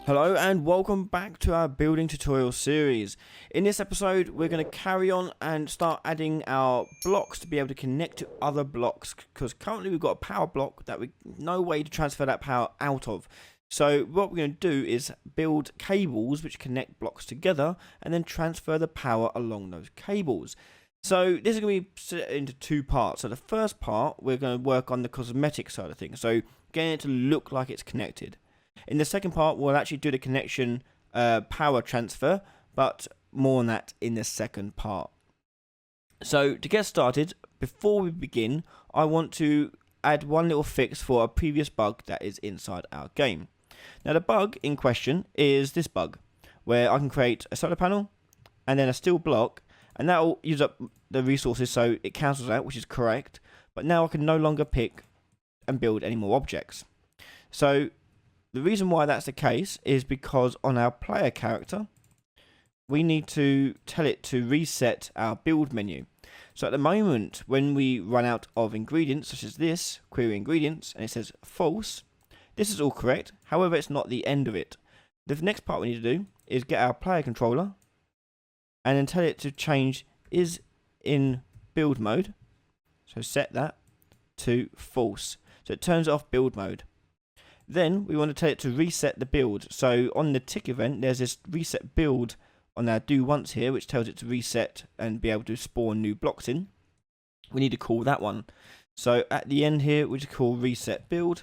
Hello and welcome back to our building tutorial series. In this episode we're going to carry on and start adding our blocks to be able to connect to other blocks, because currently we've got a power block that we no way to transfer that power out of. So what we're going to do is build cables which connect blocks together and then transfer the power along those cables. So this is going to be split into two parts. So the first part we're going to work on the cosmetic side of things, so getting it to look like it's connected. In the second part, we'll actually do the connection power transfer, but more on that in the second part. So to get started, before we begin, I want to add one little fix for a previous bug that is inside our game. Now the bug in question is this bug, where I can create a solar panel and then a steel block, and that will use up the resources, so it cancels out, which is correct, but now I can no longer pick and build any more objects. So the reason why that's the case is because on our player character, we need to tell it to reset our build menu. So at the moment, when we run out of ingredients, such as this, query ingredients, and it says false, this is all correct. However, it's not the end of it. The next part we need to do is get our player controller and then tell it to change is in build mode. So set that to false. So it turns off build mode. Then we want to tell it to reset the build. So on the tick event, there's this reset build on our do once here, which tells it to reset and be able to spawn new blocks in. We need to call that one. So at the end here, we just call reset build,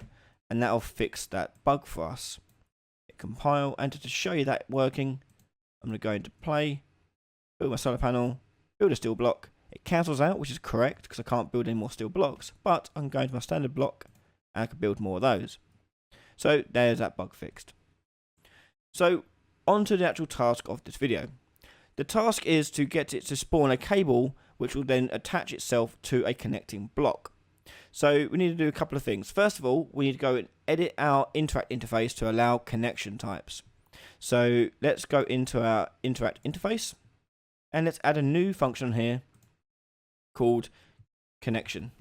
and that'll fix that bug for us. Hit compile, and to show you that working, I'm going to go into play, build my solar panel, build a steel block. It cancels out, which is correct because I can't build any more steel blocks, but I can go into my standard block and I can build more of those. So there's that bug fixed. So on to the actual task of this video. The task is to get it to spawn a cable which will then attach itself to a connecting block. So we need to do a couple of things. First of all, we need to go and edit our interact interface to allow connection types. So let's go into our interact interface and let's add a new function here called connection.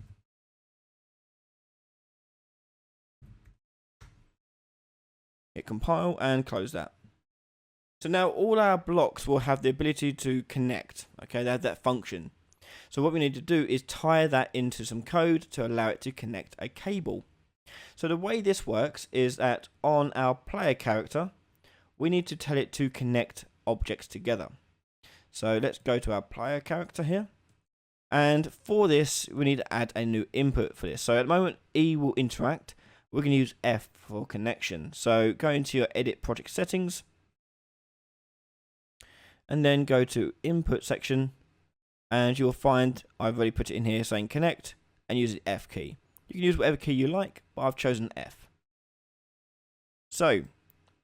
Hit compile and close that. So now all our blocks will have the ability to connect. Okay, they have that function. So what we need to do is tie that into some code to allow it to connect a cable. So the way this works is that on our player character, we need to tell it to connect objects together. So let's go to our player character here. And for this, we need to add a new input for this. So at the moment, E will interact. We're going to use F for connection. So go into your edit project settings and then go to input section, and you'll find I've already put it in here saying connect and use the F key. You can use whatever key you like, but I've chosen F. So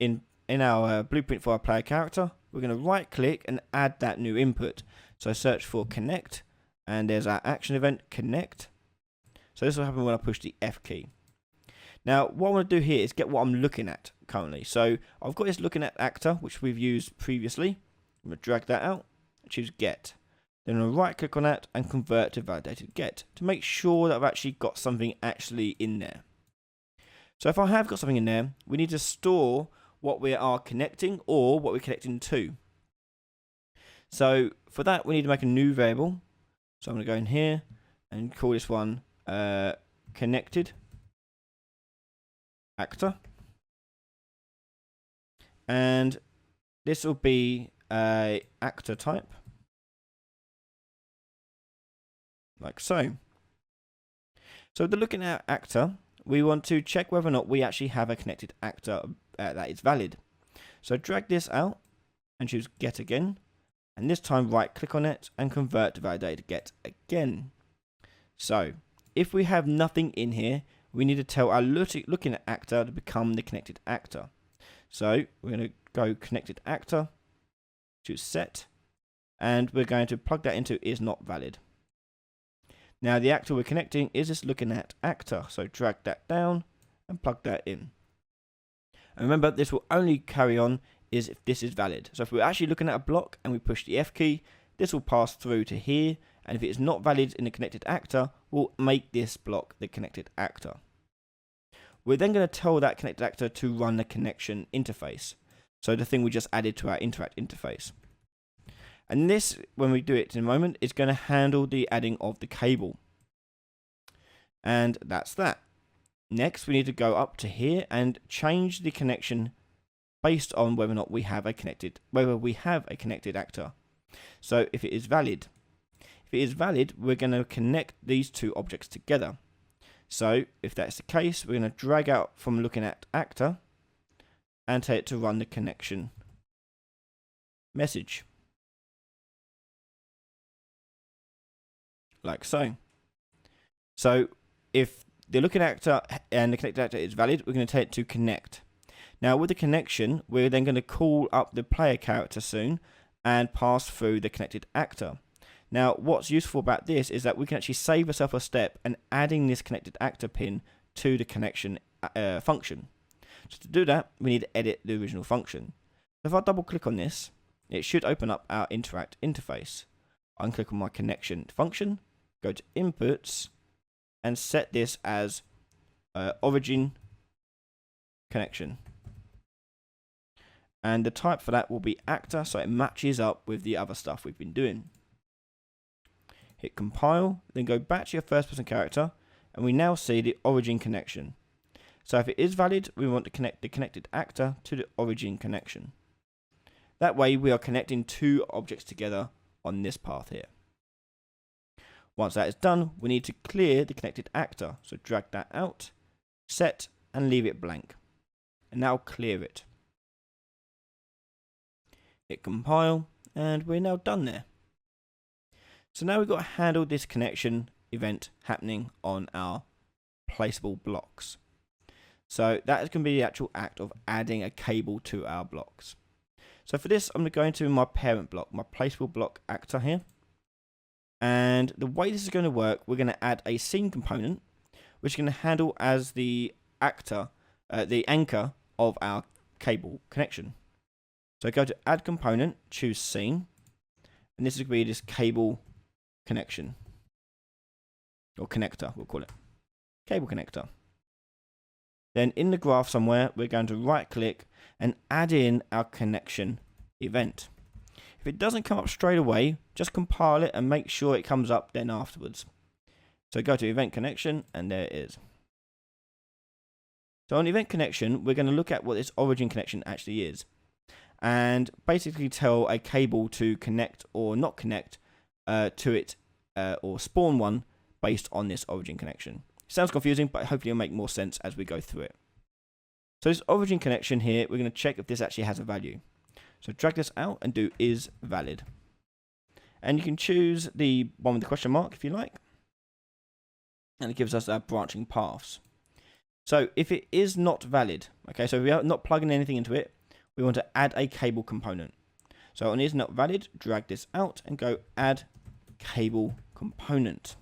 in our blueprint for our player character, we're going to right click and add that new input. So search for connect, and there's our action event connect. So this will happen when I push the F key. Now, what I want to do here is get what I'm looking at currently. So I've got this looking at actor, which we've used previously. I'm going to drag that out and choose get. Then I'm going to right click on that and convert to validated get to make sure that I've actually got something actually in there. So if I have got something in there, we need to store what we are connecting or what we're connecting to. So for that, we need to make a new variable. So I'm going to go in here and call this one connected actor, and this will be a actor type, like so. So the looking at actor, we want to check whether or not we actually have a connected actor that is valid. So drag this out and choose get again, and this time right click on it and convert to validated get again. So if we have nothing in here, we need to tell our looking at actor to become the connected actor. So we're going to go connected actor, choose set, and we're going to plug that into is not valid. Now the actor we're connecting is this looking at actor, so drag that down and plug that in. And remember, this will only carry on is if this is valid. So if we're actually looking at a block and we push the F key, this will pass through to here, and if it is not valid in the connected actor, we'll make this block the connected actor. We're then going to tell that connected actor to run the connection interface. So the thing we just added to our interact interface. And this, when we do it in a moment, is going to handle the adding of the cable. And that's that. Next, we need to go up to here and change the connection based on whether or not we have a connected actor. So if it is valid, we're going to connect these two objects together. So if that's the case, we're going to drag out from looking at actor and tell it to run the connection message. Like so. So if the looking actor and the connected actor is valid, we're going to tell it to connect. Now with the connection, we're then going to call up the player character soon and pass through the connected actor. Now what's useful about this is that we can actually save ourselves a step and adding this connected actor pin to the connection function. So to do that, we need to edit the original function. If I double click on this, it should open up our interact interface. I can click on my connection function, go to inputs, and set this as origin connection. And the type for that will be actor, so it matches up with the other stuff we've been doing. Hit compile, then go back to your first person character, and we now see the origin connection. So if it is valid, we want to connect the connected actor to the origin connection. That way we are connecting two objects together on this path here. Once that is done, we need to clear the connected actor. So drag that out, set, and leave it blank. And now clear it. Hit compile, and we're now done there. So now we've got to handle this connection event happening on our placeable blocks. So that is going to be the actual act of adding a cable to our blocks. So for this, I'm going to go into my parent block, my placeable block actor here. And the way this is going to work, we're going to add a scene component, which is going to handle as the actor, the anchor of our cable connection. So go to add component, choose scene, and this is going to be this cable connection, or connector, we'll call it, cable connector. Then in the graph somewhere, we're going to right click and add in our connection event. If it doesn't come up straight away, just compile it and make sure it comes up then afterwards. So go to event connection, and there it is. So on event connection, we're going to look at what this origin connection actually is, and basically tell a cable to connect or not connect to it, or spawn one based on this origin connection. Sounds confusing, but hopefully it'll make more sense as we go through it. So this origin connection here, we're going to check if this actually has a value. So drag this out and do is valid. And you can choose the one with the question mark if you like. And it gives us our branching paths. So if it is not valid, okay, so we are not plugging anything into it, we want to add a cable component. So on is not valid, drag this out and go add cable component.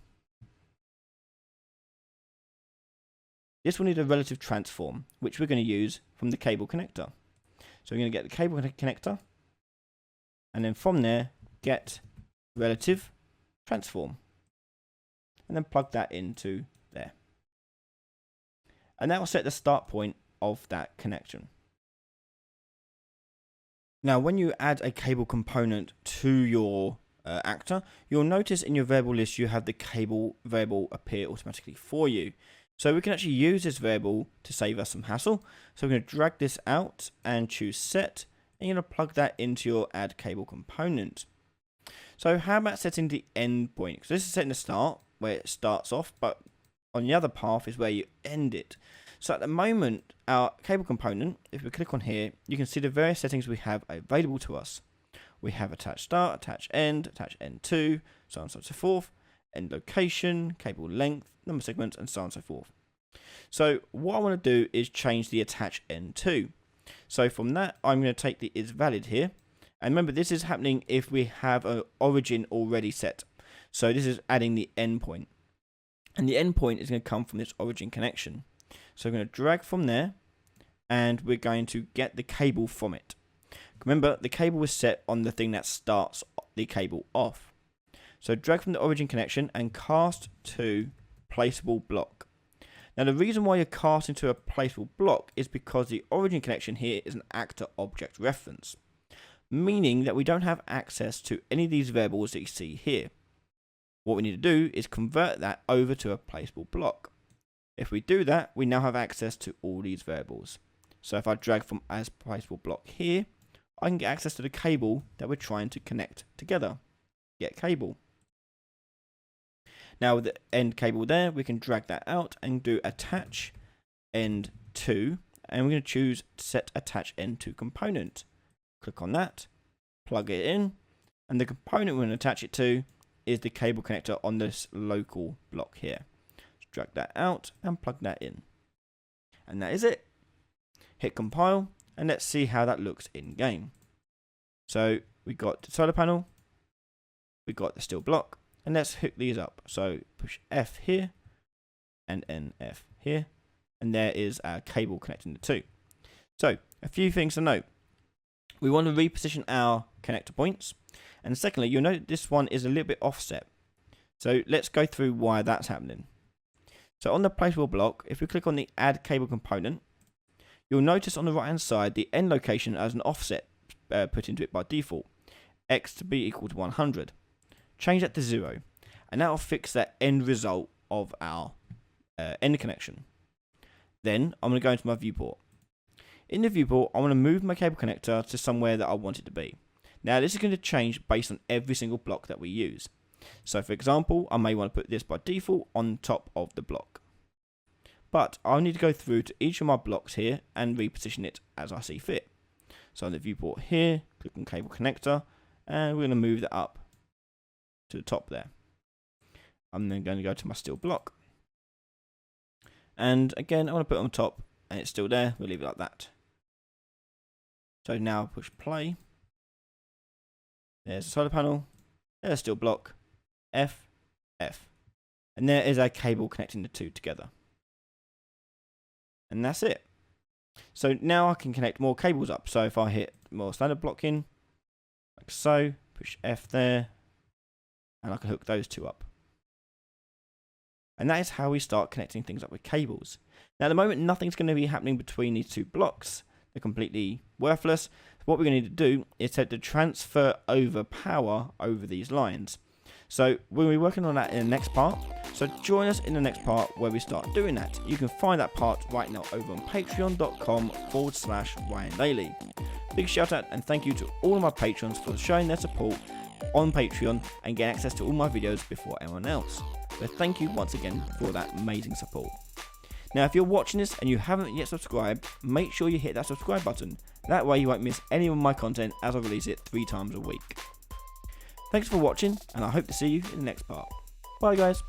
This will need a relative transform, which we're going to use from the cable connector. So we're going to get the cable connector, and then from there, get relative transform. And then plug that into there. And that will set the start point of that connection. Now, when you add a cable component to your actor, you'll notice in your variable list you have the cable variable appear automatically for you. So we can actually use this variable to save us some hassle. So we're going to drag this out and choose set, and you're going to plug that into your add cable component. So how about setting the end point? So this is setting the start, where it starts off, but on the other path is where you end it. So at the moment, our cable component, if we click on here, you can see the various settings we have available to us. We have attach start, attach end 2, so on and so forth, end location, cable length, number segments, and so on and so forth. So what I want to do is change the attach end to. So from that, I'm going to take the is valid here. And remember, this is happening if we have an origin already set. So this is adding the endpoint. And the endpoint is going to come from this origin connection. So I'm going to drag from there, and we're going to get the cable from it. Remember, the cable was set on the thing that starts the cable off. So drag from the origin connection and cast to placeable block. Now the reason why you're casting to a placeable block is because the origin connection here is an actor object reference, meaning that we don't have access to any of these variables that you see here. What we need to do is convert that over to a placeable block. If we do that, we now have access to all these variables. So if I drag from as placeable block here, I can get access to the cable that we're trying to connect together. Get cable. Now with the end cable there, we can drag that out and do attach end to, and we're going to choose set attach end to component. Click on that, plug it in, and the component we're going to attach it to is the cable connector on this local block here. Just drag that out and plug that in. And that is it. Hit compile, and let's see how that looks in game. So we got the solar panel, we got the steel block, and let's hook these up. So push F here and NF here, and there is our cable connecting the two. So a few things to note. We want to reposition our connector points, and secondly, you'll note this one is a little bit offset. So let's go through why that's happening. So on the placeable block, if we click on the add cable component, you'll notice on the right hand side the end location has an offset put into it by default, x to be equal to 100. Change that to 0, and that will fix that end result of our end connection. Then I'm going to go into my viewport. In the viewport, I want to move my cable connector to somewhere that I want it to be. Now this is going to change based on every single block that we use. So for example, I may want to put this by default on top of the block. But I'll need to go through to each of my blocks here and reposition it as I see fit. So on the viewport here, click on cable connector, and we're going to move that up to the top there. I'm then going to go to my steel block. And again, I want to put it on top, and it's still there. We'll leave it like that. So now push play. There's the solar panel. There's a steel block. F, F. And there is our cable connecting the two together. And that's it. So now I can connect more cables up. So if I hit more standard block in, like so, push F there, and I can hook those two up. And that is how we start connecting things up with cables. Now at the moment, nothing's going to be happening between these two blocks. They're completely worthless. What we're going to need to do is to transfer over power over these lines. So we'll be working on that in the next part. So join us in the next part where we start doing that. You can find that part right now over on patreon.com/RyanDaily. Big shout out and thank you to all of my patrons for showing their support on Patreon and getting access to all my videos before anyone else. So thank you once again for that amazing support. Now if you're watching this and you haven't yet subscribed, make sure you hit that subscribe button. That way you won't miss any of my content as I release it 3 times a week. Thanks for watching, and I hope to see you in the next part. Bye guys.